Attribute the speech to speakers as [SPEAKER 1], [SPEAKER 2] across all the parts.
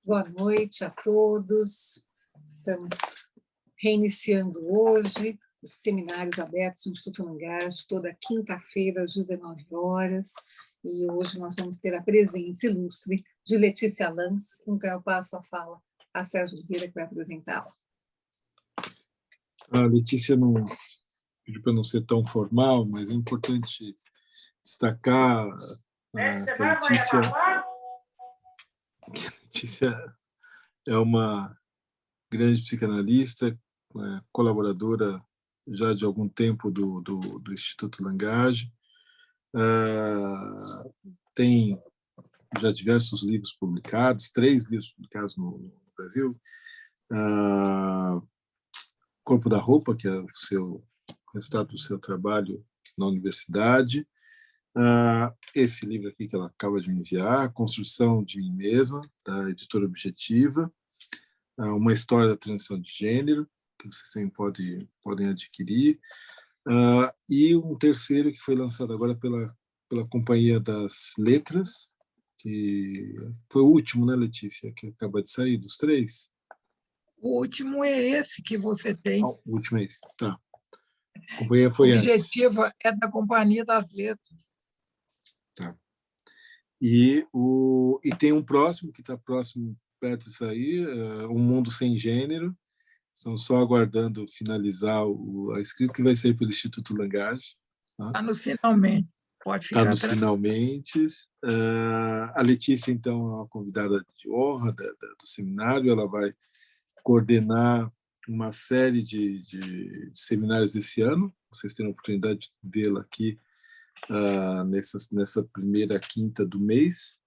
[SPEAKER 1] Boa noite a todos. Estamos reiniciando hoje os seminários abertos do Instituto Langache, toda quinta-feira, às 19 horas. E hoje nós vamos ter a presença ilustre de Letícia Lans. Então, eu passo a fala a Sérgio Vieira, que vai apresentá-la.
[SPEAKER 2] A Letícia não pediu para não ser tão formal, mas é importante destacar que a Letícia é uma grande psicanalista, colaboradora já de algum tempo do Instituto Langache, tem já diversos livros publicados, 3 livros publicados no Brasil, Corpo da Roupa, que é o resultado do seu trabalho na universidade, esse livro aqui que ela acaba de me enviar, Construção de Mim Mesma, da editora Objetiva, uma história da transição de gênero, que vocês também podem adquirir, e um terceiro que foi lançado agora pela Companhia das Letras, que foi o último, né, Letícia, que acaba de sair, dos 3?
[SPEAKER 3] O último é esse que você tem.
[SPEAKER 2] O último é esse, tá. A companhia foi
[SPEAKER 3] Objetiva antes. É da Companhia das Letras.
[SPEAKER 2] Tá. E tem um próximo, que está próximo, perto de sair, Um Mundo Sem Gênero. Estão só aguardando finalizar a escrita, que vai ser pelo Instituto Langache.
[SPEAKER 3] Está no finalmente. Pode ficar.
[SPEAKER 2] Está nos finalmente. A Letícia, então, é uma convidada de honra do seminário. Ela vai coordenar uma série de seminários esse ano. Vocês terão a oportunidade de vê-la aqui nessa primeira quinta do mês.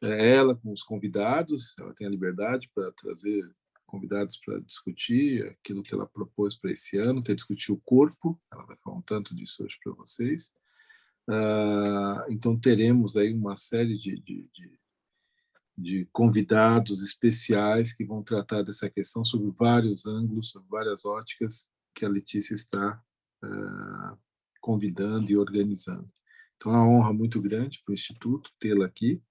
[SPEAKER 2] Ela com os convidados, ela tem a liberdade para trazer convidados para discutir aquilo que ela propôs para esse ano, que é discutir o corpo. Ela vai falar um tanto disso hoje para vocês. Então teremos aí uma série de convidados especiais que vão tratar dessa questão sob vários ângulos, sob várias óticas que a Letícia está convidando e organizando. Então é uma honra muito grande para o Instituto tê-la aqui.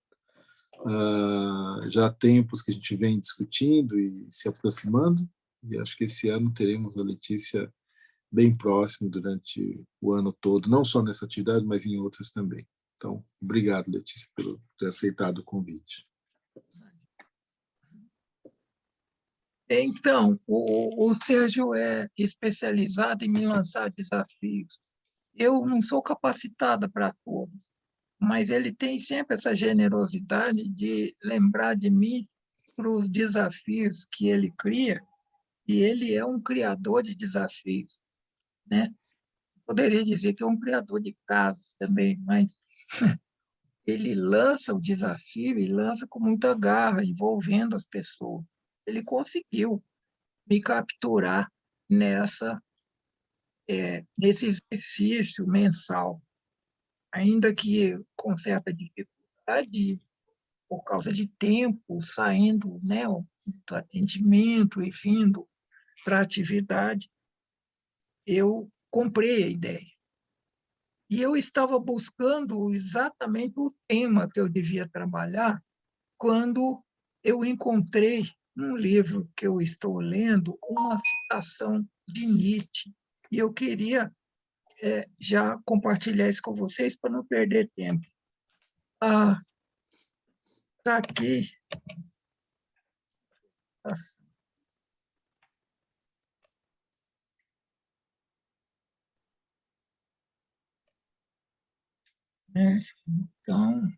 [SPEAKER 2] Já há tempos que a gente vem discutindo e se aproximando, e acho que esse ano teremos a Letícia bem próximo durante o ano todo, não só nessa atividade, mas em outras também. Então, obrigado, Letícia, por ter aceitado o convite.
[SPEAKER 3] Então, o Sérgio é especializado em me lançar desafios. Eu não sou capacitada para tudo, mas ele tem sempre essa generosidade de lembrar de mim para os desafios que ele cria, e ele é um criador de desafios, né? Poderia dizer que é um criador de casos também, mas ele lança o desafio e lança com muita garra, envolvendo as pessoas. Ele conseguiu me capturar nesse exercício mensal, ainda que com certa dificuldade, por causa de tempo, saindo, né, do atendimento e vindo para a atividade, eu comprei a ideia. E eu estava buscando exatamente o tema que eu devia trabalhar quando eu encontrei, num livro que eu estou lendo, uma citação de Nietzsche. E eu queria já compartilhar isso com vocês para não perder tempo. Está aqui. Então,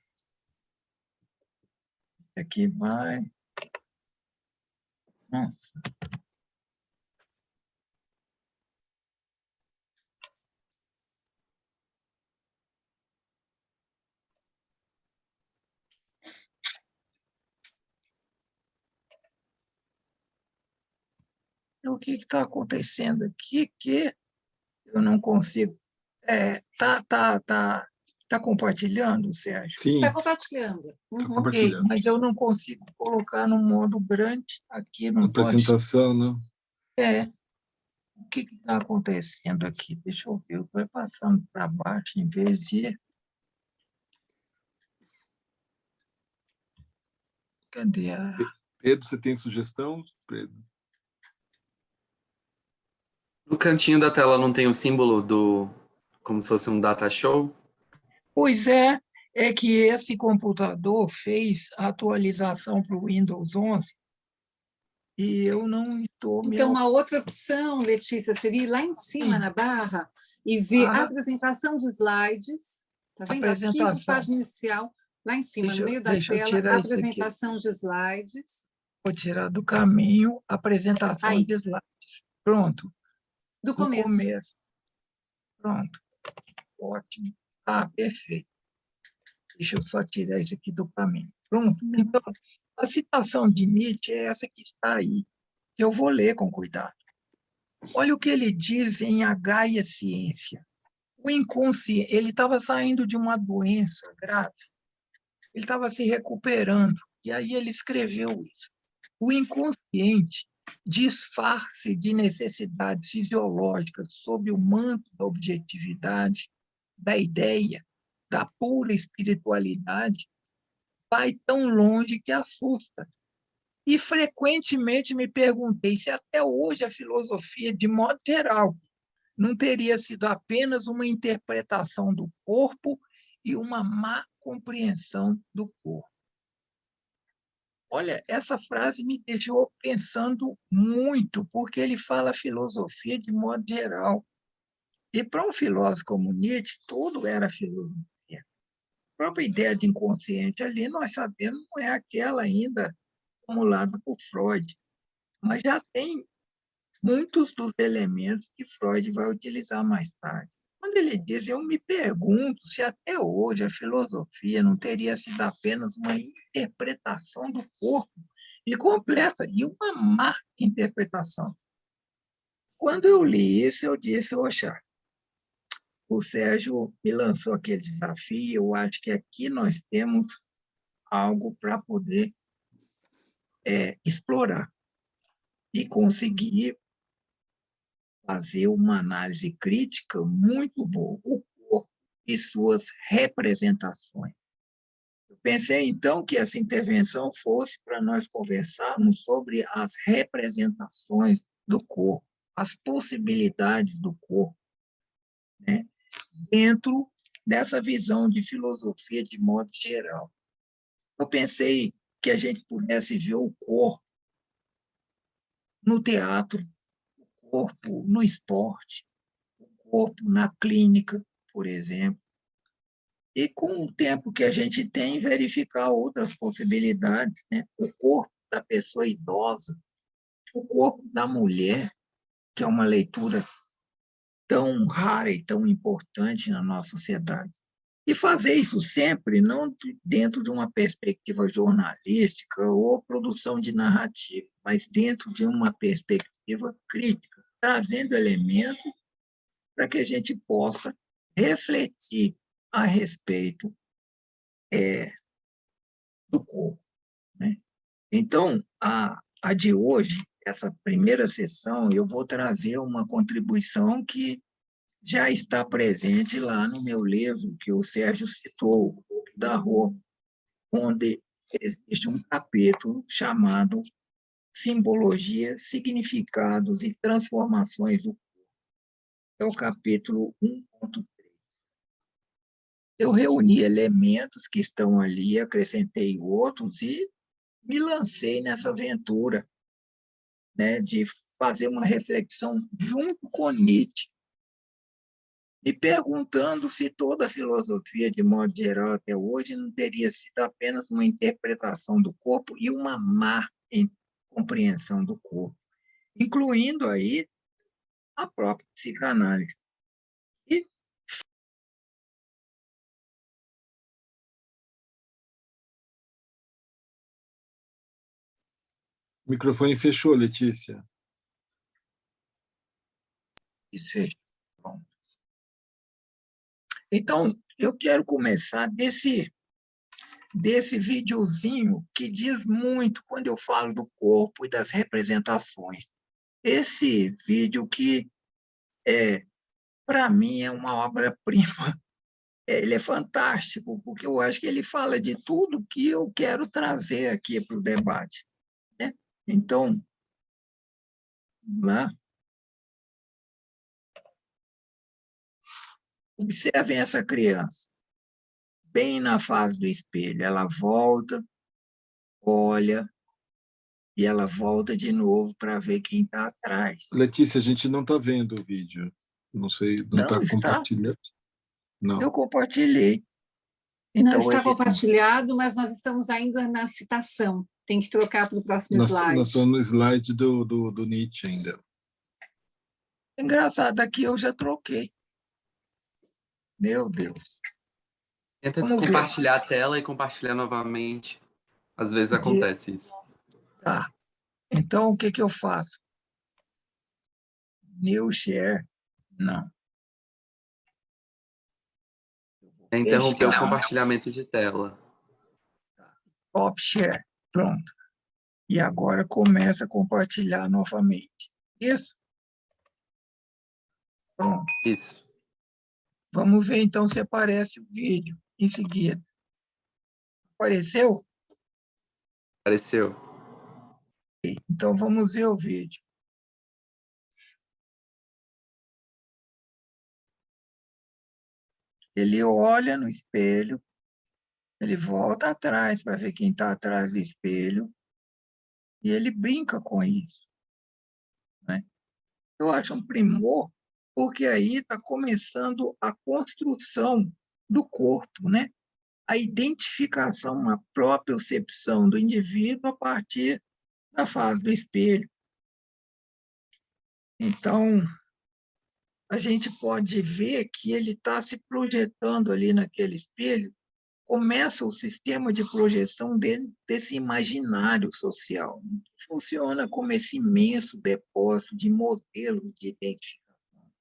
[SPEAKER 3] aqui vai. Nossa. Então, o que está acontecendo aqui que eu não consigo... Tá compartilhando, Sérgio?
[SPEAKER 2] Sim.
[SPEAKER 1] Está compartilhando.
[SPEAKER 3] Ok, mas eu não consigo colocar no modo grande aqui. Não
[SPEAKER 2] apresentação,
[SPEAKER 3] pode...
[SPEAKER 2] né?
[SPEAKER 3] O que está acontecendo aqui? Deixa eu ver. Eu estou passando para baixo em vez de... Cadê a...
[SPEAKER 2] Pedro, você tem sugestão, Pedro?
[SPEAKER 4] No cantinho da tela não tem o símbolo do... como se fosse um data show?
[SPEAKER 3] Pois é que esse computador fez a atualização para o Windows 11 e eu não estou me...
[SPEAKER 1] Então, uma outra opção, Letícia, seria ir lá em cima na barra e ver a apresentação de slides. Está vendo? Arquivo,
[SPEAKER 3] Apresentação.
[SPEAKER 1] página inicial, lá em cima, no meio da
[SPEAKER 3] Deixa eu
[SPEAKER 1] tela,
[SPEAKER 3] tirar isso aqui.
[SPEAKER 1] apresentação de slides.
[SPEAKER 3] Vou tirar do caminho, apresentação
[SPEAKER 1] Aí.
[SPEAKER 3] de slides. Pronto.
[SPEAKER 1] Do
[SPEAKER 3] Do
[SPEAKER 1] começo.
[SPEAKER 3] começo. Pronto. Ótimo. Ah, perfeito. Deixa eu só tirar isso aqui do caminho. Pronto. Então, a citação de Nietzsche é essa que está aí. Eu vou ler com cuidado. Olha o que ele diz em A Gaia Ciência. O inconsciente, ele estava saindo de uma doença grave. Ele estava se recuperando. E aí ele escreveu isso. O inconsciente disfarce de necessidades fisiológicas sob o manto da objetividade, da ideia, da pura espiritualidade, vai tão longe que assusta. E frequentemente me perguntei se até hoje a filosofia, de modo geral, não teria sido apenas uma interpretação do corpo e uma má compreensão do corpo. Olha, essa frase me deixou pensando muito, porque ele fala filosofia de modo geral. E para um filósofo como Nietzsche, tudo era filosofia. A própria ideia de inconsciente ali, nós sabemos, não é aquela ainda formulada por Freud, mas já tem muitos dos elementos que Freud vai utilizar mais tarde. Quando ele diz, eu me pergunto se até hoje a filosofia não teria sido apenas uma interpretação do corpo, e completa, e uma má interpretação. Quando eu li isso, eu disse, oxa, o Sérgio me lançou aquele desafio, eu acho que aqui nós temos algo para poder explorar e conseguir fazer uma análise crítica muito boa, o corpo e suas representações. Eu pensei, então, que essa intervenção fosse para nós conversarmos sobre as representações do corpo, as possibilidades do corpo, né? Dentro dessa visão de filosofia de modo geral. Eu pensei que a gente pudesse ver o corpo no teatro, o corpo no esporte, o corpo na clínica, por exemplo, e com o tempo que a gente tem, verificar outras possibilidades, né? O corpo da pessoa idosa, o corpo da mulher, que é uma leitura tão rara e tão importante na nossa sociedade. E fazer isso sempre não dentro de uma perspectiva jornalística ou produção de narrativa, mas dentro de uma perspectiva crítica, trazendo elementos para que a gente possa refletir a respeito do corpo, né? Então, a de hoje, essa primeira sessão, eu vou trazer uma contribuição que já está presente lá no meu livro, que o Sérgio citou, O Corpo da Rua, onde existe um capítulo chamado Simbologia, Significados e Transformações do Corpo. É o capítulo 1.3. Eu reuni elementos que estão ali, acrescentei outros e me lancei nessa aventura, né, de fazer uma reflexão junto com Nietzsche, e perguntando se toda a filosofia, de modo geral, até hoje, não teria sido apenas uma interpretação do corpo e uma má compreensão do corpo, incluindo aí a própria psicanálise. E
[SPEAKER 2] O microfone fechou, Letícia.
[SPEAKER 3] isso é bom. Então, eu quero começar desse videozinho que diz muito quando eu falo do corpo e das representações. Esse vídeo que, para mim, é uma obra-prima. Ele é fantástico, porque eu acho que ele fala de tudo que eu quero trazer aqui para o debate. Então, lá, observem essa criança, bem na fase do espelho. Ela volta, olha, e ela volta de novo para ver quem está atrás.
[SPEAKER 2] Letícia, a gente não está vendo o vídeo. Não sei, não está
[SPEAKER 3] Não está?
[SPEAKER 2] compartilhando. Não.
[SPEAKER 3] Eu compartilhei.
[SPEAKER 1] Não
[SPEAKER 3] Então,
[SPEAKER 1] está
[SPEAKER 3] ele
[SPEAKER 1] compartilhado, mas nós estamos ainda na citação. Tem que trocar para o próximo slide.
[SPEAKER 2] Nós estamos no slide do Nietzsche ainda.
[SPEAKER 3] engraçado, aqui eu já troquei. Meu Deus.
[SPEAKER 4] Tenta
[SPEAKER 3] Vamos ver.
[SPEAKER 4] descompartilhar a tela e compartilhar novamente. Às vezes acontece isso.
[SPEAKER 3] Tá. Então, o que eu faço? New share? Não.
[SPEAKER 4] É interromper o
[SPEAKER 3] Fechar.
[SPEAKER 4] compartilhamento de tela.
[SPEAKER 3] Stop share. Pronto. E agora começa a compartilhar novamente. Isso? Pronto.
[SPEAKER 4] Isso.
[SPEAKER 3] Vamos ver, então, se aparece o vídeo em seguida. Apareceu?
[SPEAKER 4] Apareceu.
[SPEAKER 3] Então, vamos ver o vídeo. Ele olha no espelho, ele volta atrás para ver quem está atrás do espelho, e ele brinca com isso, né? Eu acho um primor, porque aí está começando a construção do corpo, né? A identificação, a propriocepção do indivíduo a partir da fase do espelho. Então, a gente pode ver que ele está se projetando ali naquele espelho, começa o sistema de projeção desse imaginário social, que funciona como esse imenso depósito de modelos de identificação,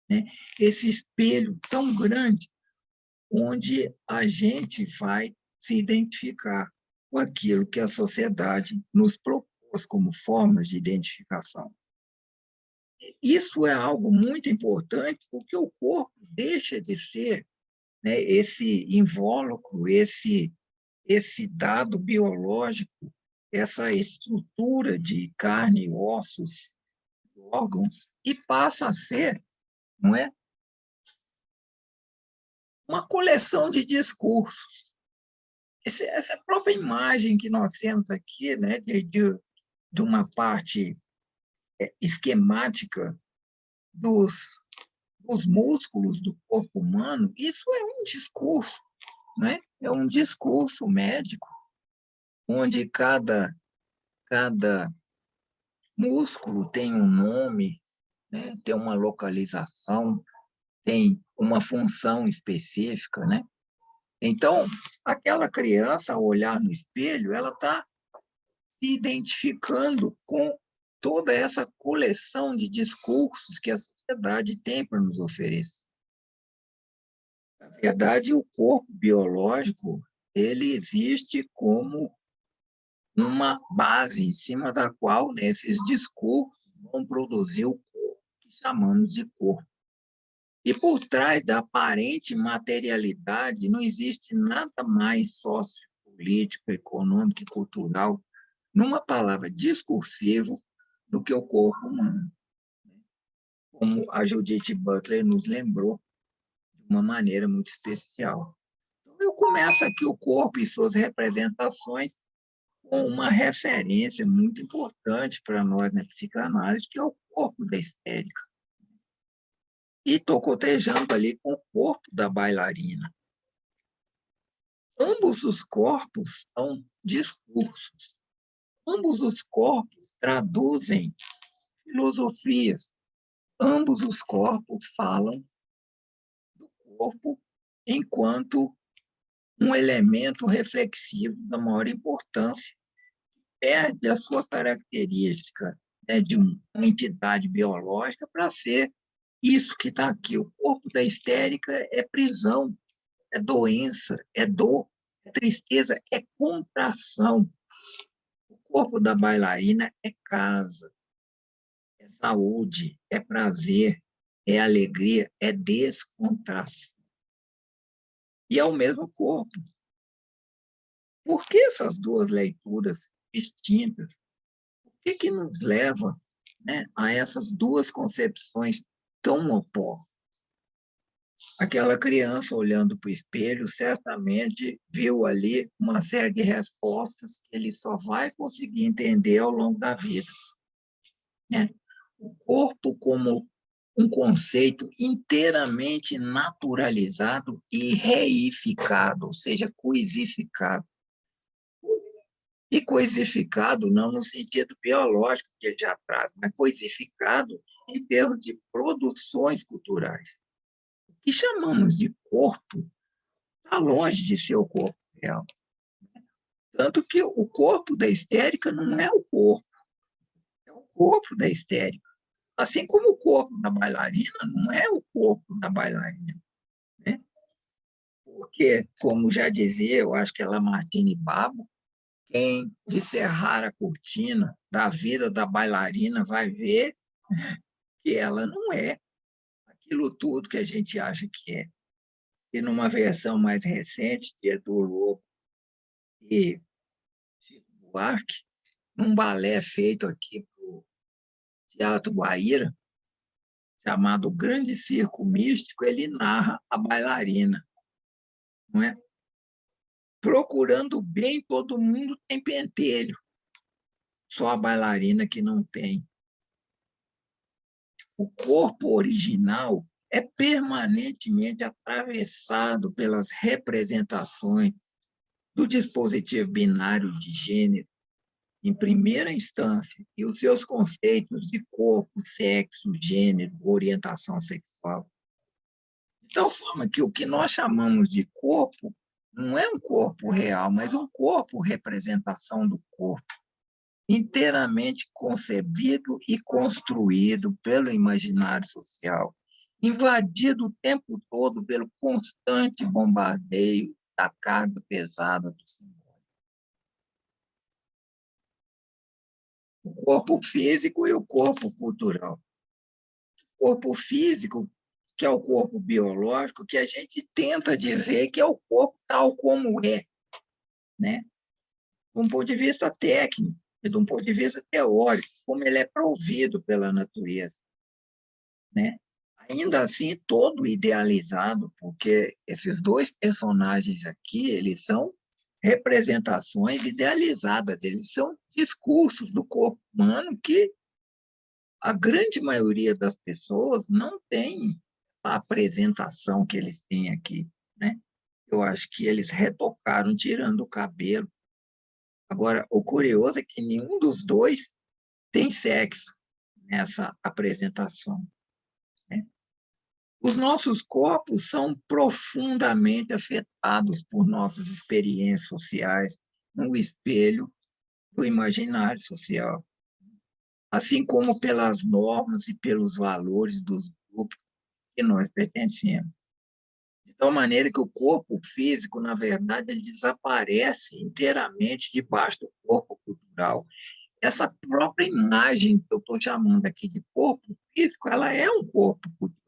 [SPEAKER 3] né? Esse espelho tão grande, onde a gente vai se identificar com aquilo que a sociedade nos propôs como formas de identificação. Isso é algo muito importante, porque o corpo deixa de ser, né, esse invólucro, esse dado biológico, essa estrutura de carne, ossos, órgãos, e passa a ser, não é, uma coleção de discursos. Essa própria imagem que nós temos aqui, né, de uma parte esquemática dos músculos do corpo humano, isso é um discurso, né? É um discurso médico, onde cada músculo tem um nome, né? Tem uma localização, tem uma função específica, né? Então, aquela criança, ao olhar no espelho, ela está se identificando com toda essa coleção de discursos que a sociedade tem para nos oferecer. Na verdade, o corpo biológico, ele existe como uma base em cima da qual, nesses discursos, vão produzir o corpo, que chamamos de corpo. E por trás da aparente materialidade não existe nada mais sociopolítico, econômico e cultural, numa palavra, discursivo, do que o corpo humano. Como a Judith Butler nos lembrou, de uma maneira muito especial. Então, eu começo aqui o corpo e suas representações com uma referência muito importante para nós na psicanálise, que é o corpo da histérica. E estou cotejando ali com o corpo da bailarina. Ambos os corpos são discursos. Ambos os corpos traduzem filosofias. Ambos os corpos falam do corpo enquanto um elemento reflexivo da maior importância. Perde a sua característica, né, de uma entidade biológica para ser isso que está aqui. O corpo da histérica é prisão, é doença, é dor, é tristeza, é contração. O corpo da bailarina é casa, é saúde, é prazer, é alegria, é descontração. E é o mesmo corpo. Por que essas duas leituras distintas? que nos leva, né, a essas duas concepções tão opostas? Aquela criança olhando para o espelho certamente viu ali uma série de respostas que ele só vai conseguir entender ao longo da vida, né? O corpo como um conceito inteiramente naturalizado e reificado, ou seja, coisificado. E coisificado não no sentido biológico que ele já traz, mas coisificado em termos de produções culturais. O que chamamos de corpo está longe de ser o corpo real. Tanto que o corpo da histérica não é o corpo, é o corpo da histérica. Assim como o corpo da bailarina não é o corpo da bailarina, né? Porque, como já dizia, eu acho que é Lamartine Babo, quem descerrar a cortina da vida da bailarina vai ver que ela não é aquilo tudo que a gente acha que é. E numa versão mais recente de Edu Lobo e Chico Buarque, num balé feito aqui para o Teatro Guaíra, chamado Grande Circo Místico, ele narra a bailarina, não é? Procurando bem, todo mundo tem pentelho, só a bailarina que não tem. O corpo original é permanentemente atravessado pelas representações do dispositivo binário de gênero, em primeira instância, e os seus conceitos de corpo, sexo, gênero, orientação sexual. De tal forma que o que nós chamamos de corpo não é um corpo real, mas um corpo representação do corpo, inteiramente concebido e construído pelo imaginário social, invadido o tempo todo pelo constante bombardeio da carga pesada do simbólico. O corpo físico e o corpo cultural. O corpo físico, que é o corpo biológico, que a gente tenta dizer que é o corpo tal como é, né? De um ponto de vista técnico e de um ponto de vista teórico, como ele é provido pela natureza, né? Ainda assim, todo idealizado, porque esses dois personagens aqui, eles são representações idealizadas, eles são discursos do corpo humano que a grande maioria das pessoas não tem a apresentação que eles têm aqui, né? Eu acho que eles retocaram tirando o cabelo. Agora, o curioso é que nenhum dos dois tem sexo nessa apresentação, né? Os nossos corpos são profundamente afetados por nossas experiências sociais no espelho do imaginário social, assim como pelas normas e pelos valores dos grupos que nós pertencemos. De tal maneira que o corpo físico, na verdade, ele desaparece inteiramente debaixo do corpo cultural. Essa própria imagem que eu estou chamando aqui de corpo físico, ela é um corpo cultural.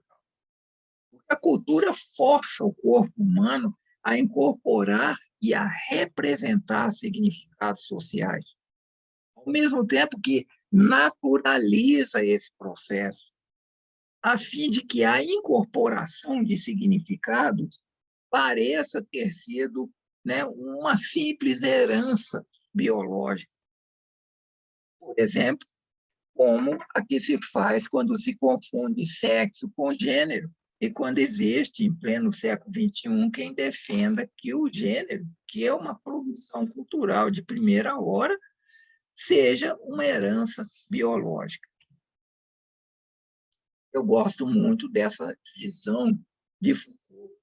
[SPEAKER 3] Porque a cultura força o corpo humano a incorporar e a representar significados sociais, ao mesmo tempo que naturaliza esse processo, a fim de que a incorporação de significados pareça ter sido, né, uma simples herança biológica. Por exemplo, como a que se faz quando se confunde sexo com gênero, e quando existe, em pleno século XXI, quem defenda que o gênero, que é uma produção cultural de primeira hora, seja uma herança biológica. Eu gosto muito dessa visão de Foucault,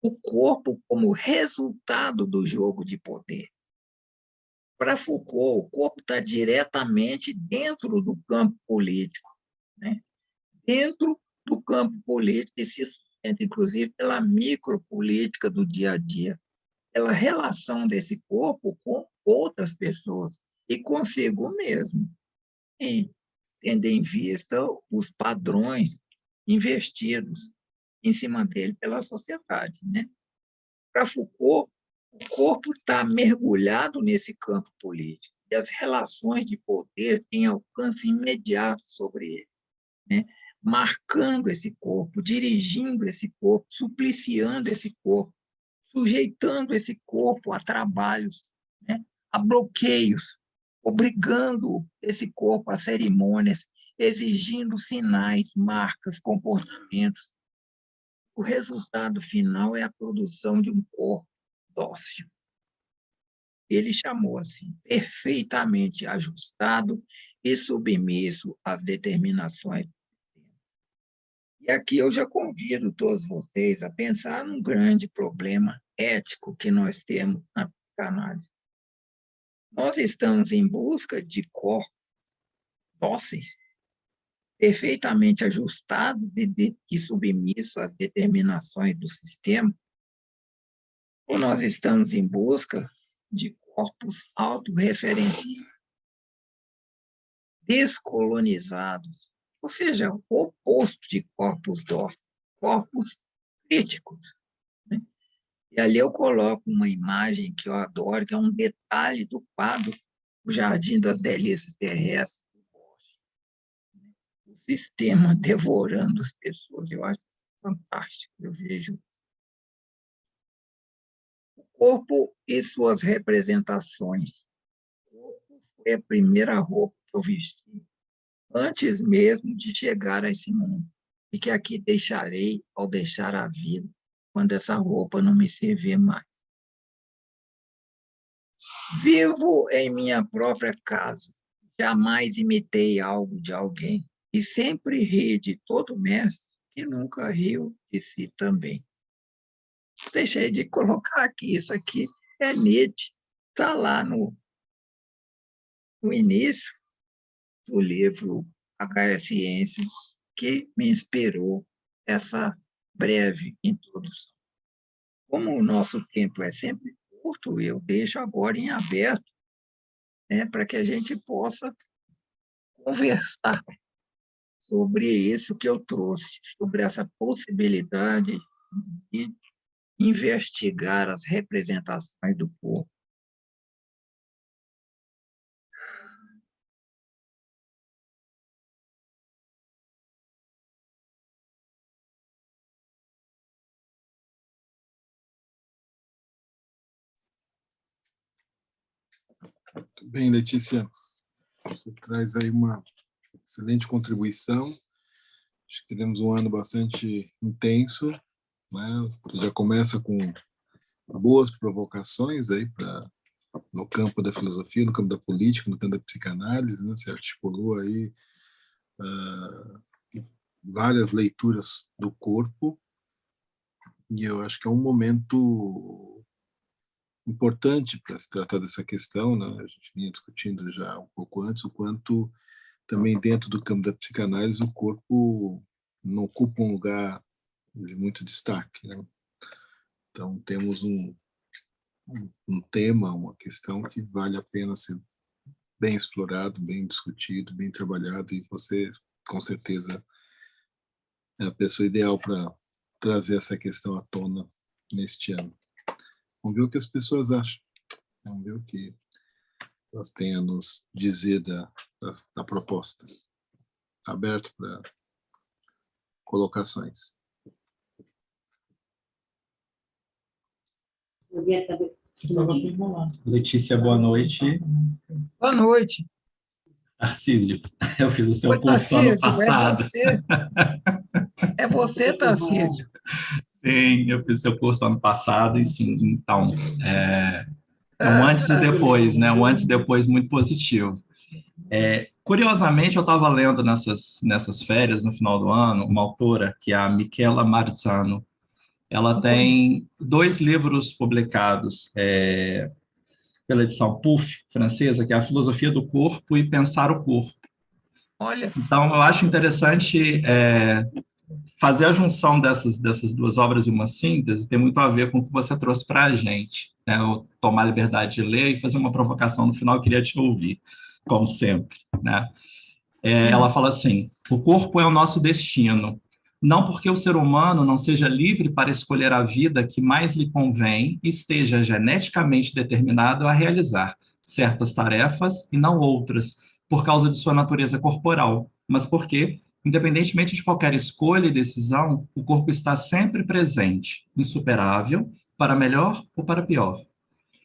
[SPEAKER 3] o corpo como resultado do jogo de poder. Para Foucault, o corpo está diretamente dentro do campo político, né? Dentro do campo político e se sustenta, inclusive, pela micropolítica do dia a dia, pela relação desse corpo com outras pessoas e consigo mesmo, e tendo em vista os padrões investidos em cima dele pela sociedade, né? Para Foucault, o corpo está mergulhado nesse campo político. e as relações de poder têm alcance imediato sobre ele, né? Marcando esse corpo, dirigindo esse corpo, supliciando esse corpo, sujeitando esse corpo a trabalhos, né? A bloqueios, obrigando esse corpo a cerimônias, exigindo sinais, marcas, comportamentos. O resultado final é a produção de um corpo dócil. Ele chamou assim, perfeitamente ajustado e submisso às determinações. E aqui eu já convido todos vocês a pensar num grande problema ético que nós temos na psicanálise. Nós estamos em busca de corpos dóceis, perfeitamente ajustados e submissos às determinações do sistema, ou nós estamos em busca de corpos autorreferenciais, descolonizados, ou seja, o oposto de corpos dóceis, corpos críticos, né? E ali eu coloco uma imagem que eu adoro, que é um detalhe do quadro O Jardim das Delícias Terrestres, o sistema devorando as pessoas. Eu acho fantástico, eu vejo o corpo e suas representações. O corpo foi a primeira roupa que eu vesti antes mesmo de chegar a esse mundo, e que aqui deixarei ao deixar a vida, quando essa roupa não me servir mais. Vivo em minha própria casa, jamais imitei algo de alguém, e sempre ri de todo mestre, que nunca riu de si também. Deixei de colocar aqui, isso aqui é Nietzsche, está lá no início do livro A Ciência, que me inspirou essa breve introdução. Como o nosso tempo é sempre curto, eu deixo agora em aberto, né, para que a gente possa conversar sobre isso que eu trouxe, sobre essa possibilidade de investigar as representações do corpo.
[SPEAKER 2] Muito bem, Letícia. Você traz aí uma excelente contribuição. Acho que teremos um ano bastante intenso, né? Já começa com boas provocações aí no campo da filosofia, no campo da política, no campo da psicanálise, né? Você articulou aí várias leituras do corpo, e eu acho que é um momento importante para se tratar dessa questão, né? A gente vinha discutindo já um pouco antes o quanto também dentro do campo da psicanálise o corpo não ocupa um lugar de muito destaque, né? Então temos um tema, uma questão que vale a pena ser bem explorado, bem discutido, bem trabalhado, e você com certeza é a pessoa ideal para trazer essa questão à tona neste ano. Vamos ver o que as pessoas acham. Vamos ver o que elas têm a nos dizer da proposta. Aberto para colocações.
[SPEAKER 5] Letícia, boa noite.
[SPEAKER 3] Boa noite.
[SPEAKER 5] Tarcísio, eu fiz o seu
[SPEAKER 3] Oi,
[SPEAKER 5] curso ano
[SPEAKER 3] Tarcísio,
[SPEAKER 5] passado.
[SPEAKER 3] É você, Tarcísio?
[SPEAKER 5] Sim, eu fiz o seu curso ano passado, e sim, então, é um antes e depois, né? Um antes e depois muito positivo. Curiosamente, eu estava lendo nessas férias, no final do ano, uma autora, que é a Michela Marzano. Ela tem 2 livros publicados pela edição PUF, francesa, que é A Filosofia do Corpo e Pensar o Corpo.
[SPEAKER 3] Olha.
[SPEAKER 5] Então, eu acho interessante fazer a junção dessas 2 obras em uma síntese, tem muito a ver com o que você trouxe para a gente, né? Eu tomar a liberdade de ler e fazer uma provocação no final, eu queria te ouvir, como sempre, né? Ela fala assim: o corpo é o nosso destino, não porque o ser humano não seja livre para escolher a vida que mais lhe convém e esteja geneticamente determinado a realizar, certas tarefas e não outras, por causa de sua natureza corporal, mas porque, independentemente de qualquer escolha e decisão, o corpo está sempre presente, insuperável, para melhor ou para pior.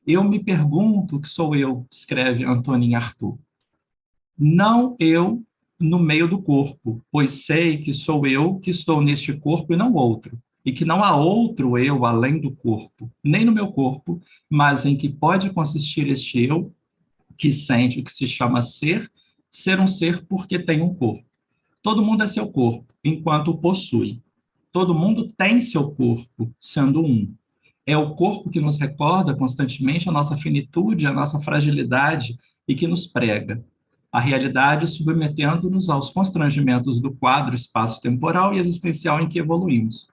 [SPEAKER 5] Eu me pergunto o que sou eu, escreve Antonin Artaud. Não eu no meio do corpo, pois sei que sou eu que estou neste corpo e não outro, e que não há outro eu além do corpo, nem no meu corpo, mas em que pode consistir este eu que sente o que se chama ser um ser porque tem um corpo. Todo mundo é seu corpo, enquanto o possui. Todo mundo tem seu corpo, sendo um. É o corpo que nos recorda constantemente a nossa finitude, a nossa fragilidade e que nos prega. A realidade submetendo-nos aos constrangimentos do quadro espaço-temporal e existencial em que evoluímos.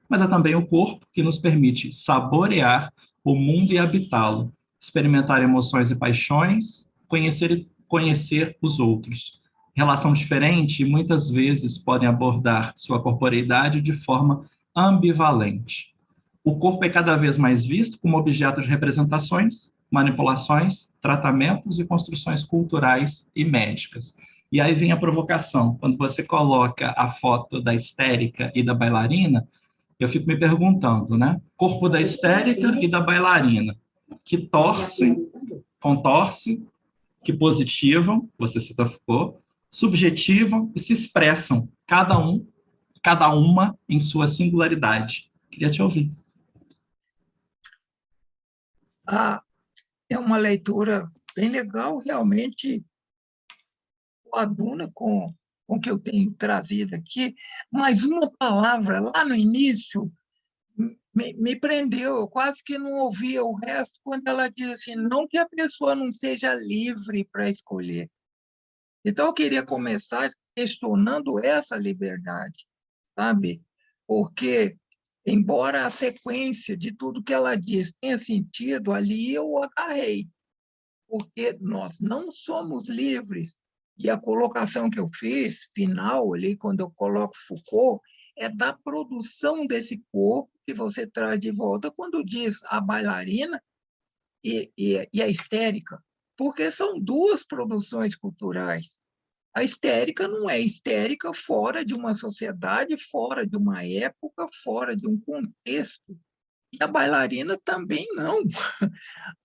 [SPEAKER 5] Mas é também o corpo que nos permite saborear o mundo e habitá-lo, experimentar emoções e paixões, conhecer os outros. Relação diferente e muitas vezes podem abordar sua corporeidade de forma ambivalente. O corpo é cada vez mais visto como objeto de representações, manipulações, tratamentos e construções culturais e médicas. E aí vem a provocação. Quando você coloca a foto da histérica e da bailarina, eu fico me perguntando, né? Corpo da histérica e da bailarina, que torcem, contorcem, que positivam, você citou Foucault, subjetivam e se expressam, cada uma em sua singularidade. Queria te ouvir.
[SPEAKER 3] É uma leitura bem legal, realmente coaduna com o que eu tenho trazido aqui, mas uma palavra lá no início me prendeu, eu quase que não ouvia o resto, quando ela diz assim, não que a pessoa não seja livre para escolher. Então, eu queria começar questionando essa liberdade, sabe? Porque, embora a sequência de tudo que ela diz tenha sentido, ali eu agarrei, porque nós não somos livres. E a colocação que eu fiz, final, ali, quando eu coloco Foucault, é da produção desse corpo que você traz de volta quando diz a bailarina e a histérica, porque são duas produções culturais. A histérica não é histérica fora de uma sociedade, fora de uma época, fora de um contexto. E a bailarina também não.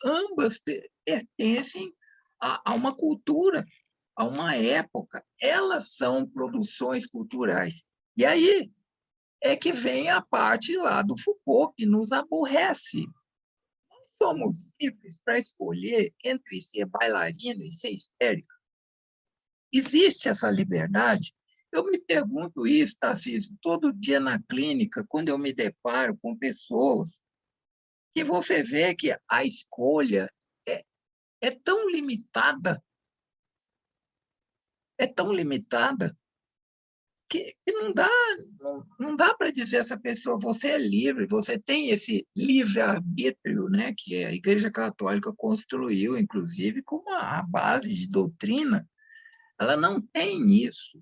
[SPEAKER 3] Ambas pertencem a uma cultura, a uma época. Elas são produções culturais. E aí é que vem a parte lá do Foucault, que nos aborrece. Nós somos livres para escolher entre ser bailarina e ser histérica. Existe essa liberdade? Eu me pergunto isso, Tarcísio, todo dia na clínica, quando eu me deparo com pessoas, que você vê que a escolha é tão limitada, que não dá para dizer a essa pessoa, você é livre, você tem esse livre-arbítrio, né, que a Igreja Católica construiu, inclusive, como a base de doutrina. Ela não tem isso.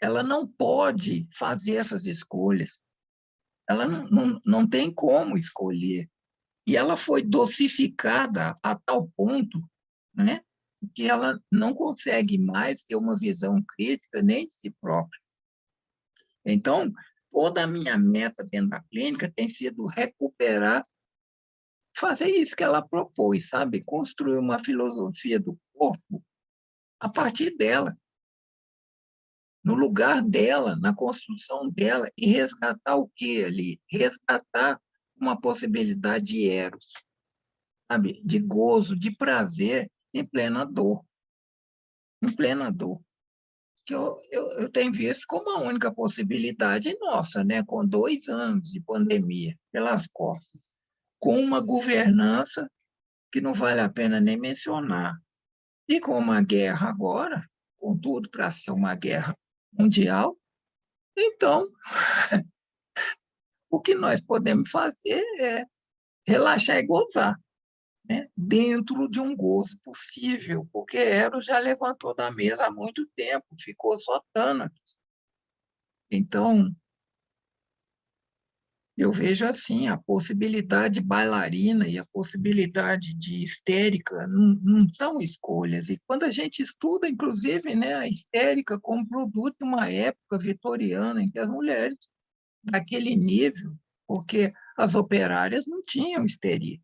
[SPEAKER 3] Ela não pode fazer essas escolhas. Ela não tem como escolher. E ela foi dosificada a tal ponto, né, que ela não consegue mais ter uma visão crítica nem de si própria. Então, toda a minha meta dentro da clínica tem sido recuperar, fazer isso que ela propôs, sabe? Construir uma filosofia do corpo a partir dela, no lugar dela, na construção dela, e resgatar o que ali? Resgatar uma possibilidade de eros, sabe? De gozo, de prazer em plena dor. Em plena dor. Que eu tenho visto como a única possibilidade nossa, né? Com 2 anos de pandemia pelas costas, com uma governança que não vale a pena nem mencionar, e com uma guerra agora, com tudo para ser uma guerra mundial. Então, o que nós podemos fazer é relaxar e gozar, né? Dentro de um gozo possível, porque Eros já levantou da mesa há muito tempo, ficou só Thanatos. Então, Eu vejo assim, a possibilidade bailarina e a possibilidade de histérica não são escolhas. E quando a gente estuda, inclusive, né, a histérica como produto de uma época vitoriana em que as mulheres daquele nível, porque as operárias não tinham histeria.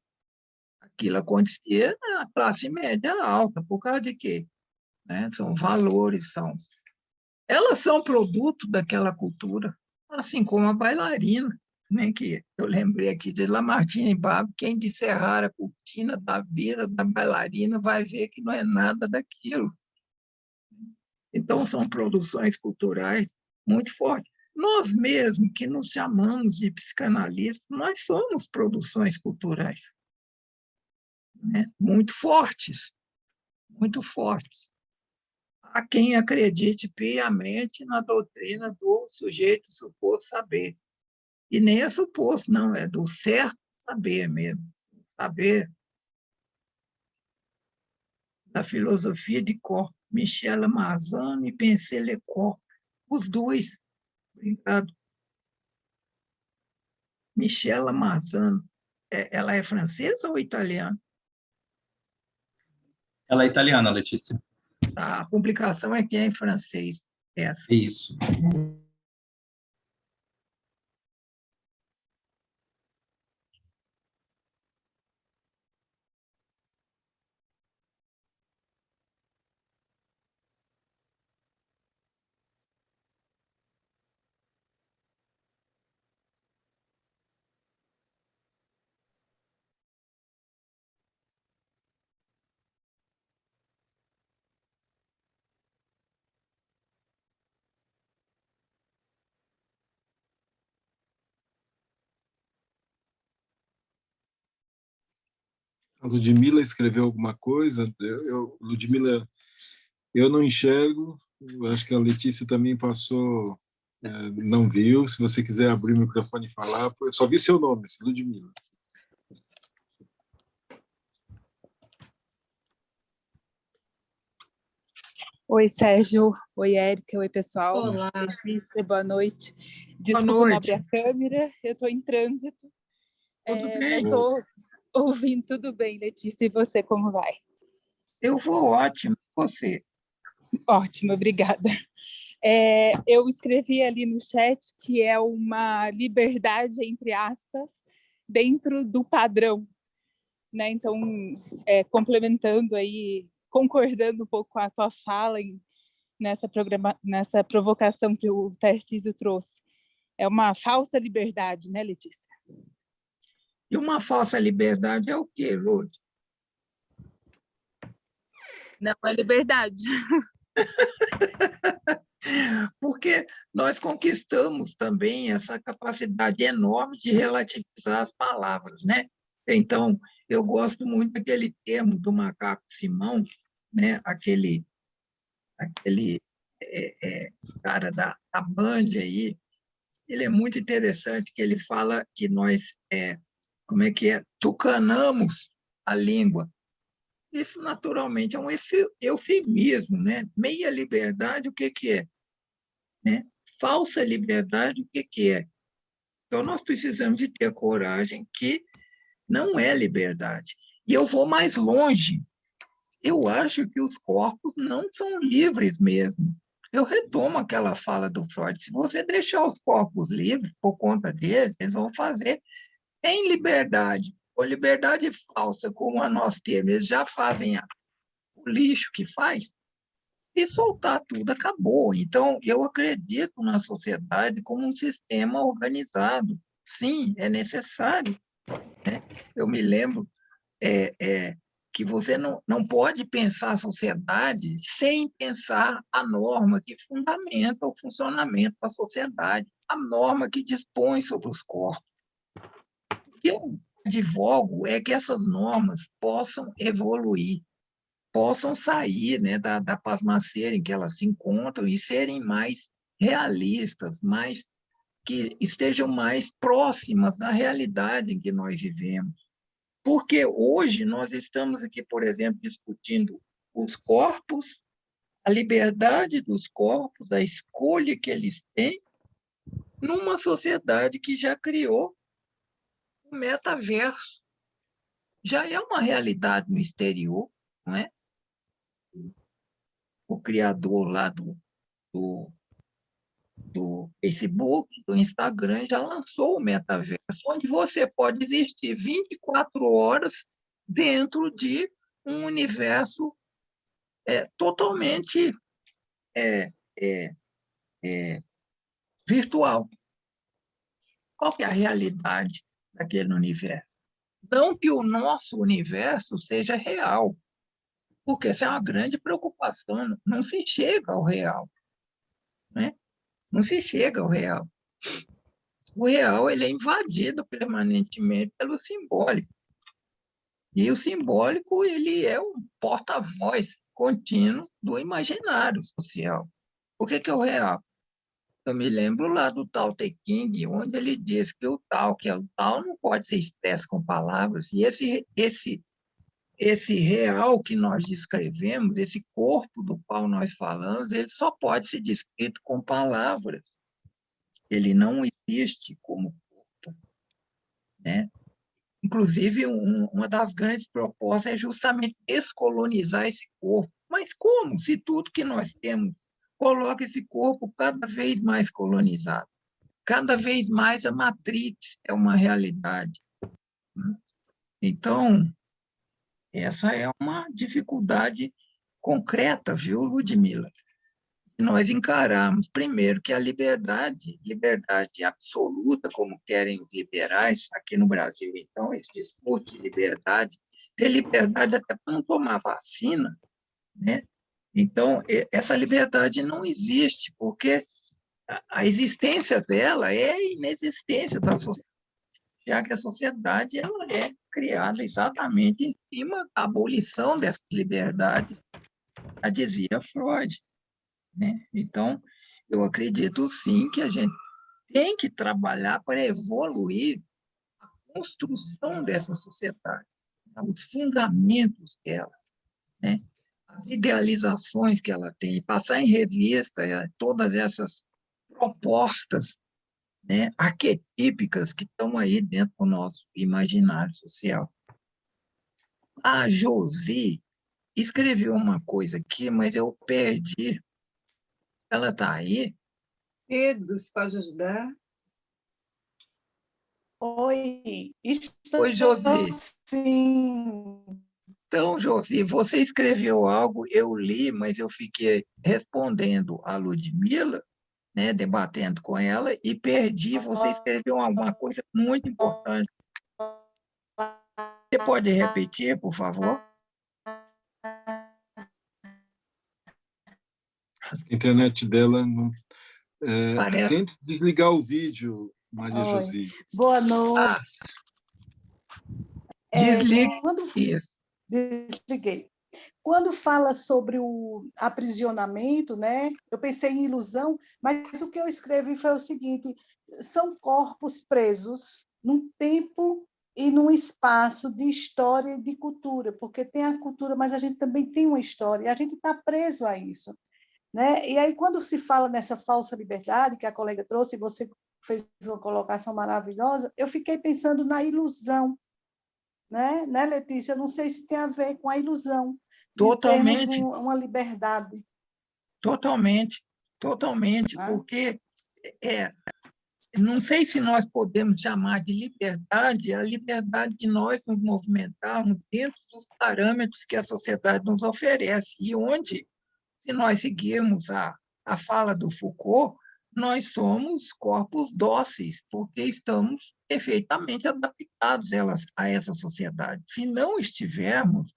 [SPEAKER 3] Aquilo acontecia na classe média alta, por causa de quê? Né? São valores, elas são produto daquela cultura, assim como a bailarina, né? Que eu lembrei aqui de Lamartine Babo, quem descerrar a cortina da vida da bailarina vai ver que não é nada daquilo. Então, são produções culturais muito fortes. Nós mesmos, que nos chamamos de psicanalistas, nós somos produções culturais, né? Muito fortes, muito fortes. Há quem acredite piamente na doutrina do sujeito suposto saber. E nem é suposto, não, é do certo saber mesmo. Saber da filosofia de Corp, Michel Amazon e Pensée Lecoq, os dois. Obrigado. Michel Amazon, ela é francesa ou italiana?
[SPEAKER 5] Ela é italiana, Letícia.
[SPEAKER 3] A complicação é que é em francês, essa.
[SPEAKER 5] Isso.
[SPEAKER 2] A Ludmila escreveu alguma coisa? Ludmila, eu não enxergo, eu acho que a Letícia também passou, não viu. Se você quiser abrir o microfone e falar, eu só vi seu nome, Ludmila.
[SPEAKER 6] Oi, Sérgio. Oi, Érica. Oi, pessoal.
[SPEAKER 1] Olá.
[SPEAKER 6] Letícia, boa noite.
[SPEAKER 3] Boa
[SPEAKER 6] Desculpa não
[SPEAKER 3] noite.
[SPEAKER 6] abrir a câmera, eu estou em trânsito.
[SPEAKER 3] Tudo
[SPEAKER 6] Mas
[SPEAKER 3] bem?
[SPEAKER 6] estou ouvindo tudo bem, Letícia. E você, como vai?
[SPEAKER 3] Eu vou ótimo. Você?
[SPEAKER 6] Ótimo, obrigada. Eu escrevi ali no chat que é uma liberdade, entre aspas, dentro do padrão, né? Então, complementando aí, concordando um pouco com a tua fala nessa provocação que o Tarcísio trouxe. É uma falsa liberdade, né, Letícia?
[SPEAKER 3] E uma falsa liberdade é o quê, Lud?
[SPEAKER 6] Não é liberdade.
[SPEAKER 3] Porque nós conquistamos também essa capacidade enorme de relativizar as palavras, né? Então, eu gosto muito daquele termo do macaco Simão, né? Aquele cara da Band aí, ele é muito interessante, que ele fala que nós, como é que é? Tucanamos a língua. Isso, naturalmente, é um eufemismo, né? Meia liberdade, o que é? Né? Falsa liberdade, o que é? Então, nós precisamos de ter coragem, que não é liberdade. E eu vou mais longe. Eu acho que os corpos não são livres mesmo. Eu retomo aquela fala do Freud. Se você deixar os corpos livres por conta deles, eles vão fazer em liberdade, ou liberdade falsa, como a nós temos. Eles já fazem o lixo que faz. Se soltar tudo, acabou. Então, eu acredito na sociedade como um sistema organizado. Sim, é necessário. Né? Eu me lembro que você não pode pensar a sociedade sem pensar a norma que fundamenta o funcionamento da sociedade, a norma que dispõe sobre os corpos. O que eu advogo é que essas normas possam evoluir, possam sair, né, da pasmaceira em que elas se encontram e serem mais realistas, que estejam mais próximas da realidade em que nós vivemos. Porque hoje nós estamos aqui, por exemplo, discutindo os corpos, a liberdade dos corpos, a escolha que eles têm, numa sociedade que já criou o metaverso já é uma realidade no exterior, não é? O criador lá do Facebook, do Instagram, já lançou o metaverso, onde você pode existir 24 horas dentro de um universo totalmente é, é, é, virtual. Qual que é a realidade daquele universo? Não que o nosso universo seja real, porque essa é uma grande preocupação, não se chega ao real, né? Não se chega ao real. O real ele é invadido permanentemente pelo simbólico. E o simbólico ele é um porta-voz contínuo do imaginário social. O que é o real? Eu me lembro lá do Tao Te Ching, onde ele diz que o Tao, que é o Tao, não pode ser expresso com palavras. E esse real que nós descrevemos, esse corpo do qual nós falamos, ele só pode ser descrito com palavras. Ele não existe como corpo, né? Inclusive, uma das grandes propostas é justamente descolonizar esse corpo. Mas como? Se tudo que nós temos coloca esse corpo cada vez mais colonizado. Cada vez mais a Matrix é uma realidade. Então, essa é uma dificuldade concreta, viu, Ludmila? Nós encaramos, primeiro, que a liberdade absoluta, como querem os liberais aqui no Brasil, então, esse discurso de liberdade, ter liberdade até para não tomar vacina, né? Então, essa liberdade não existe, porque a existência dela é a inexistência da sociedade, já que a sociedade ela é criada exatamente em cima da abolição dessas liberdades, a dizia Freud, né? Então, eu acredito sim que a gente tem que trabalhar para evoluir a construção dessa sociedade, né? Os fundamentos dela, né? As idealizações que ela tem, passar em revista todas essas propostas, né, arquetípicas que estão aí dentro do nosso imaginário social. A Josi escreveu uma coisa aqui, mas eu perdi. Ela está aí?
[SPEAKER 1] Pedro, você pode ajudar?
[SPEAKER 7] Oi, estou
[SPEAKER 3] Oi, Josi.
[SPEAKER 7] sim.
[SPEAKER 3] Então, Josi, você escreveu algo, eu li, mas eu fiquei respondendo a Ludmila, né, debatendo com ela, e perdi. Você escreveu alguma coisa muito importante. Você pode repetir, por favor?
[SPEAKER 2] A internet dela não.
[SPEAKER 3] Parece.
[SPEAKER 2] Tente desligar o vídeo, Maria
[SPEAKER 7] Oi.
[SPEAKER 2] Josi.
[SPEAKER 7] Boa noite.
[SPEAKER 3] Desligue
[SPEAKER 7] Quando
[SPEAKER 3] isso.
[SPEAKER 7] desliguei. Quando fala sobre o aprisionamento, né? Eu pensei em ilusão, mas o que eu escrevi foi o seguinte: são corpos presos num tempo e num espaço de história e de cultura, porque tem a cultura, mas a gente também tem uma história, e a gente está preso a isso, né? E aí, quando se fala nessa falsa liberdade que a colega trouxe, e você fez uma colocação maravilhosa, eu fiquei pensando na ilusão, né, Letícia? Eu não sei se tem a ver com a ilusão de termos
[SPEAKER 3] Totalmente,
[SPEAKER 7] uma liberdade.
[SPEAKER 3] totalmente,
[SPEAKER 7] Né?
[SPEAKER 3] porque não sei se nós podemos chamar de liberdade a liberdade de nós nos movimentarmos dentro dos parâmetros que a sociedade nos oferece, e onde, se nós seguirmos a fala do Foucault, nós somos corpos dóceis, porque estamos perfeitamente adaptados a essa sociedade. Se não estivermos,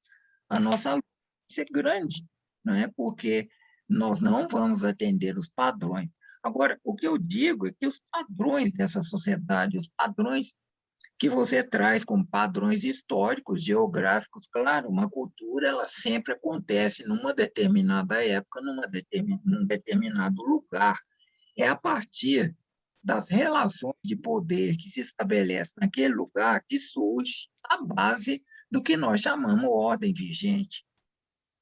[SPEAKER 3] a nossa luta vai ser grande, não é? Porque nós não vamos atender os padrões. Agora, o que eu digo é que os padrões dessa sociedade, os padrões que você traz como padrões históricos, geográficos, claro, uma cultura ela sempre acontece numa determinada época, num determinado lugar. É a partir das relações de poder que se estabelecem naquele lugar que surge a base do que nós chamamos ordem vigente.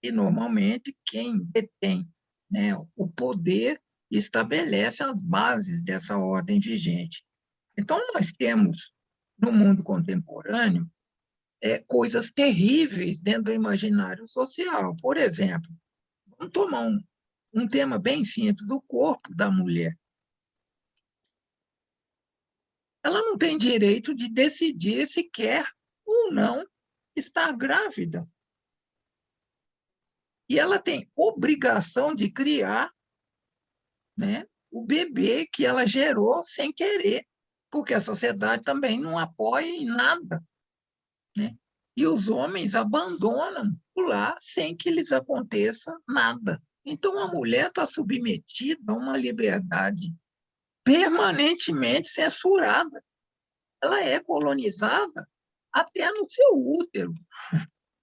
[SPEAKER 3] E, normalmente, quem detém, né, o poder estabelece as bases dessa ordem vigente. Então, nós temos no mundo contemporâneo, coisas terríveis dentro do imaginário social. Por exemplo, vamos tomar um tema bem simples, o corpo da mulher. Ela não tem direito de decidir se quer ou não estar grávida. E ela tem obrigação de criar, né, o bebê que ela gerou sem querer, porque a sociedade também não apoia em nada, né? E os homens abandonam o lar sem que lhes aconteça nada. Então, a mulher está submetida a uma liberdade permanentemente censurada. Ela é colonizada até no seu útero,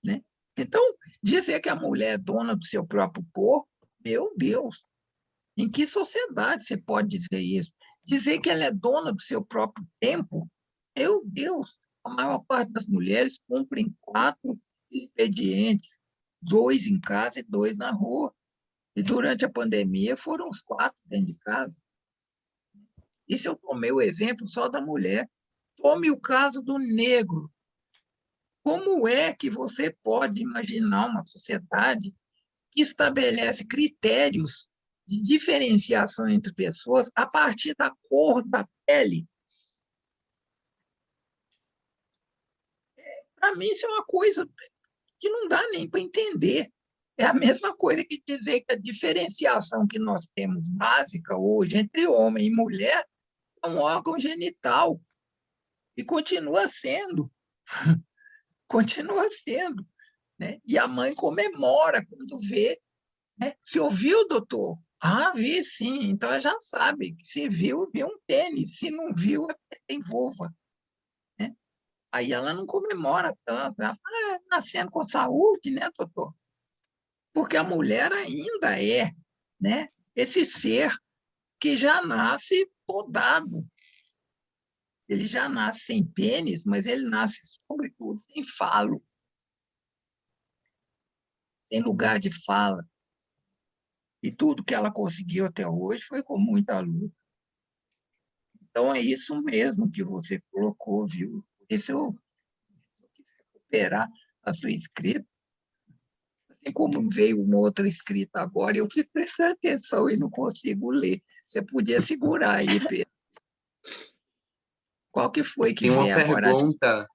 [SPEAKER 3] né? Então, dizer que a mulher é dona do seu próprio corpo, meu Deus, em que sociedade você pode dizer isso? Dizer que ela é dona do seu próprio tempo, meu Deus, a maior parte das mulheres cumprem 4 expedientes, 2 em casa e 2 na rua. E durante a pandemia foram os 4 dentro de casa. Isso eu tomei o exemplo só da mulher. Tome o caso do negro. Como é que você pode imaginar uma sociedade que estabelece critérios de diferenciação entre pessoas a partir da cor da pele? Para mim, isso é uma coisa que não dá nem para entender. É a mesma coisa que dizer que a diferenciação que nós temos básica hoje entre homem e mulher é um órgão genital. E continua sendo. Continua sendo. Né? E a mãe comemora quando vê. Né? Se ouviu, doutor? Ah, vi sim. Então ela já sabe que se viu, viu um tênis. Se não viu, tem vulva. Né? Aí ela não comemora tanto. Ela fala, nascendo com saúde, né, doutor? Porque a mulher ainda é, né, esse ser que já nasce podado. Ele já nasce sem pênis, mas ele nasce, sobretudo, sem falo, sem lugar de fala. E tudo que ela conseguiu até hoje foi com muita luta. Então, é isso mesmo que você colocou, viu? Esse eu quis recuperar a sua escrita. Assim como veio uma outra escrita agora, eu fico prestando atenção e não consigo ler. Você podia segurar aí, Pedro. Qual que foi que
[SPEAKER 4] Tem uma
[SPEAKER 3] veio agora?
[SPEAKER 4] pergunta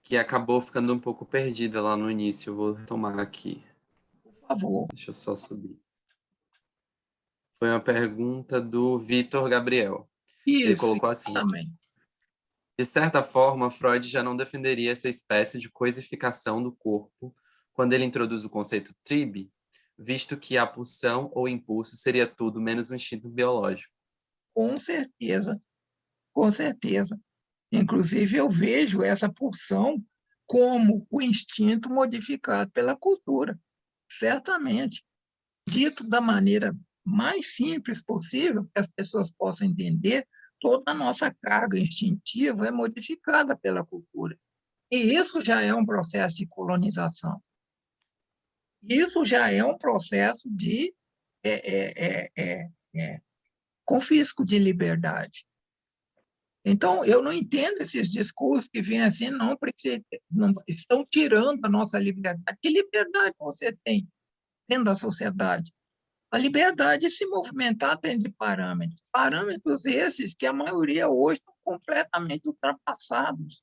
[SPEAKER 4] que acabou ficando um pouco perdida lá no início. Eu vou retomar aqui.
[SPEAKER 3] Por favor.
[SPEAKER 4] Deixa eu só subir. Foi uma pergunta do Vitor Gabriel. Ele
[SPEAKER 3] Isso,
[SPEAKER 4] colocou assim:
[SPEAKER 3] também.
[SPEAKER 4] de certa forma, Freud já não defenderia essa espécie de coisificação do corpo quando ele introduz o conceito tribe, visto que a pulsão ou impulso seria tudo menos um instinto biológico.
[SPEAKER 3] Com certeza, com certeza. Inclusive, eu vejo essa pulsão como o instinto modificado pela cultura, certamente. Dito da maneira mais simples possível, que as pessoas possam entender, toda a nossa carga instintiva é modificada pela cultura. E isso já é um processo de colonização. Isso já é um processo de confisco de liberdade. Então, eu não entendo esses discursos que vêm assim, não, porque não, estão tirando a nossa liberdade. Que liberdade você tem dentro da sociedade? A liberdade de se movimentar dentro de parâmetros. Parâmetros esses que a maioria hoje estão completamente ultrapassados,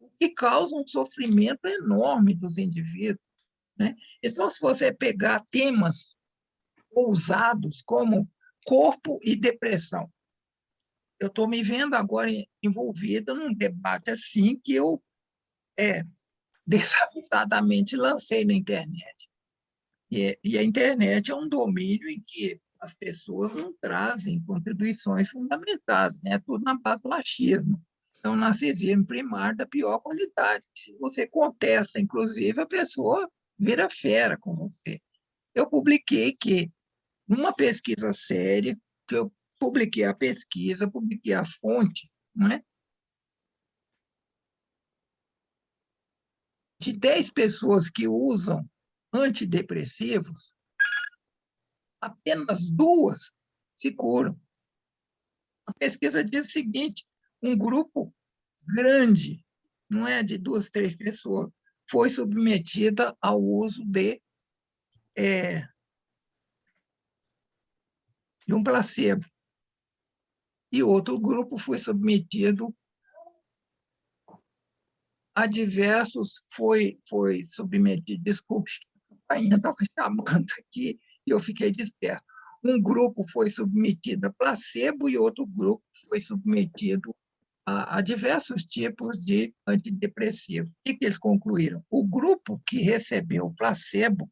[SPEAKER 3] o que causa um sofrimento enorme dos indivíduos. Né? Então, se você pegar temas ousados como corpo e depressão, eu estou me vendo agora envolvida num debate assim que eu desavisadamente lancei na internet. E a internet é um domínio em que as pessoas não trazem contribuições fundamentadas, né? Tudo na base do achismo. É um narcisismo primário da pior qualidade. Se você contesta, inclusive, a pessoa vira fera com você. Eu publiquei que, numa pesquisa séria, que eu publiquei a pesquisa, publiquei a fonte, não é? De 10 pessoas que usam antidepressivos, apenas 2 se curam. A pesquisa diz o seguinte: um grupo grande, não é de 2, 3 pessoas, foi submetida ao uso de um placebo. E outro grupo foi submetido a diversos, foi submetido, desculpe, a campainha estava chamando aqui e eu fiquei desperto. Um grupo foi submetido a placebo e outro grupo foi submetido a diversos tipos de antidepressivos. O que eles concluíram? O grupo que recebeu o placebo,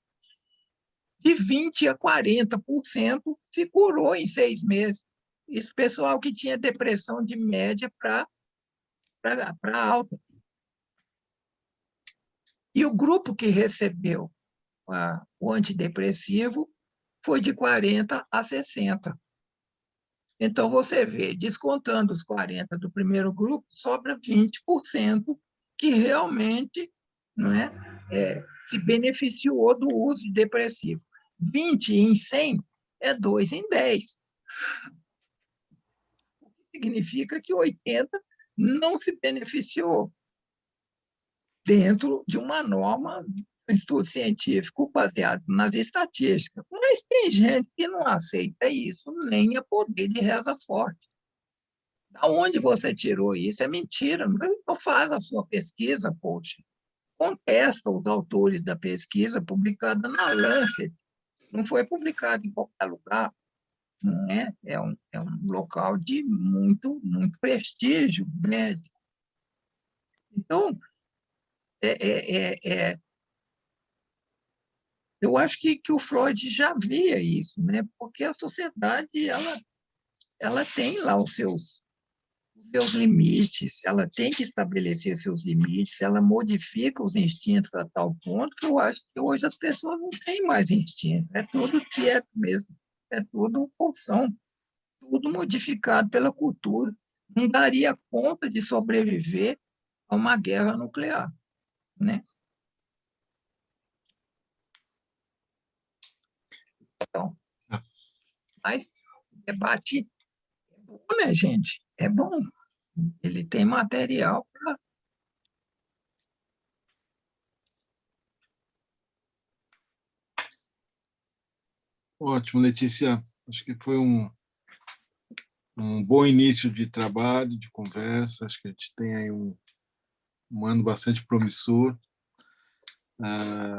[SPEAKER 3] de 20% a 40% se curou em 6 meses. Isso pessoal que tinha depressão de média para alta. E o grupo que recebeu o antidepressivo foi de 40% a 60%. Então, você vê, descontando os 40% do primeiro grupo, sobra 20% que realmente não se beneficiou do uso de depressivo. 20 em 100 é 2 em 10. O que significa que 80 não se beneficiou dentro de uma norma, um estudo científico baseado nas estatísticas. Mas tem gente que não aceita isso, nem a poder de reza forte. Da onde você tirou isso? É mentira. Não faz a sua pesquisa, poxa. Contesta os autores da pesquisa publicada na Lancet. Não foi publicado em qualquer lugar. Não é? É um local de muito prestígio médico. Então, eu acho que o Freud já via isso, né? Porque a sociedade ela tem lá os seus limites, ela tem que estabelecer seus limites, ela modifica os instintos a tal ponto que eu acho que hoje as pessoas não têm mais instinto, é tudo quieto mesmo, é tudo pulsão, tudo modificado pela cultura. Não daria conta de sobreviver a uma guerra nuclear, né? Então, mas debate é bom, né, gente? É bom. Ele tem material para...
[SPEAKER 2] Ótimo, Letícia. Acho que foi um bom início de trabalho, de conversa. Acho que a gente tem aí um ano bastante promissor.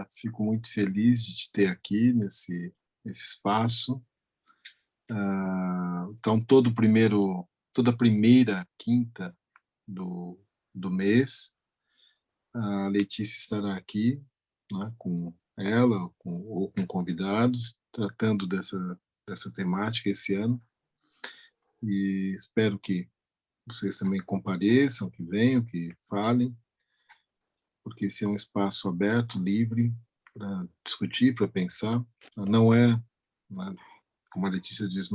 [SPEAKER 2] Fico muito feliz de te ter aqui nesse espaço. Então, toda primeira quinta do mês, a Letícia estará aqui, né, com ela ou com convidados, tratando dessa temática esse ano. E espero que vocês também compareçam, que venham, que falem, porque esse é um espaço aberto, livre, para discutir, para pensar. Não é, né, como a Letícia diz,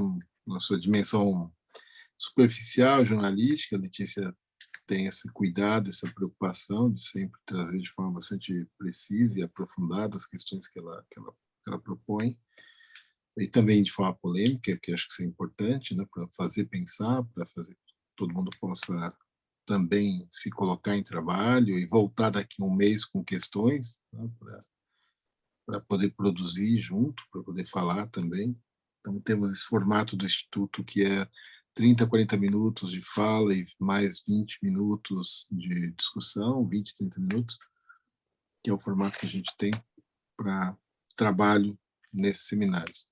[SPEAKER 2] na sua dimensão superficial, jornalística. A Letícia tem esse cuidado, essa preocupação de sempre trazer de forma bastante precisa e aprofundada as questões que ela propõe, e também de forma polêmica, que acho que isso é importante, né, para fazer pensar, para fazer que todo mundo possa também se colocar em trabalho e voltar daqui a um mês com questões, né, para poder produzir junto, para poder falar também. Então, temos esse formato do Instituto, que é 30, 40 minutos de fala e mais 20 minutos de discussão, 20, 30 minutos, que é o formato que a gente tem para trabalho nesses seminários.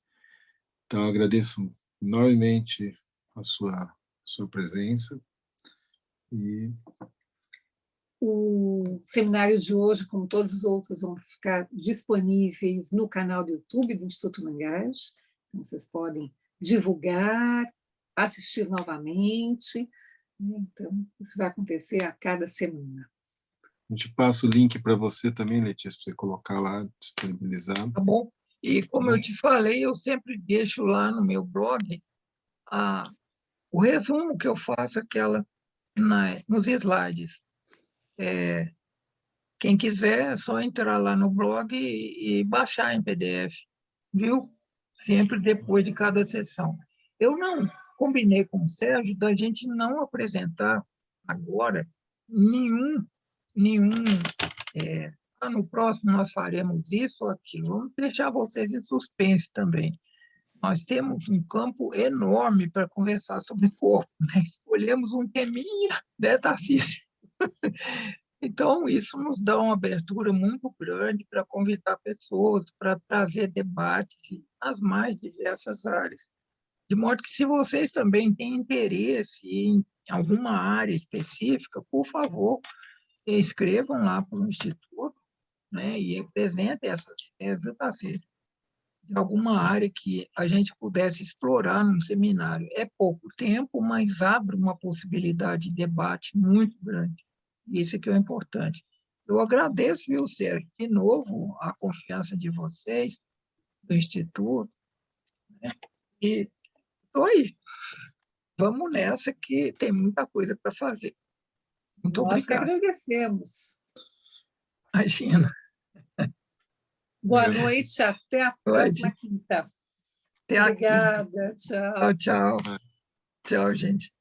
[SPEAKER 2] Então, agradeço enormemente a sua presença. E
[SPEAKER 1] o seminário de hoje, como todos os outros, vão ficar disponíveis no canal do YouTube do Instituto Manguage. Então, vocês podem divulgar, assistir novamente. Então, isso vai acontecer a cada semana.
[SPEAKER 2] A gente passa o link para você também, Letícia, para você colocar lá, disponibilizar.
[SPEAKER 3] Tá bom? E, como eu te falei, eu sempre deixo lá no meu blog o resumo que eu faço nos slides. Quem quiser, é só entrar lá no blog e baixar em PDF, viu? Sempre depois de cada sessão. Eu não combinei com o Sérgio da gente não apresentar agora nenhum no próximo nós faremos isso ou aquilo. Vamos deixar vocês em suspense também. Nós temos um campo enorme para conversar sobre corpo, né? Escolhemos um teminha, né, Tarcísio? Então, isso nos dá uma abertura muito grande para convidar pessoas, para trazer debates nas mais diversas áreas. De modo que, se vocês também têm interesse em alguma área específica, por favor, escrevam lá para o Instituto, né, e apresentem essas ideias, viu, Tarcísio? De alguma área que a gente pudesse explorar num seminário. É pouco tempo, mas abre uma possibilidade de debate muito grande. Isso que é o importante. Eu agradeço, viu, Sérgio, de novo, a confiança de vocês, do Instituto, né? E estou aí. Vamos nessa, que tem muita coisa para fazer. Muito
[SPEAKER 1] Nós que
[SPEAKER 3] obrigado.
[SPEAKER 1] agradecemos.
[SPEAKER 3] Imagina.
[SPEAKER 1] Boa noite, até a próxima quinta.
[SPEAKER 3] Até aqui.
[SPEAKER 1] Obrigada, tchau.
[SPEAKER 3] Tchau, tchau. Tchau, gente.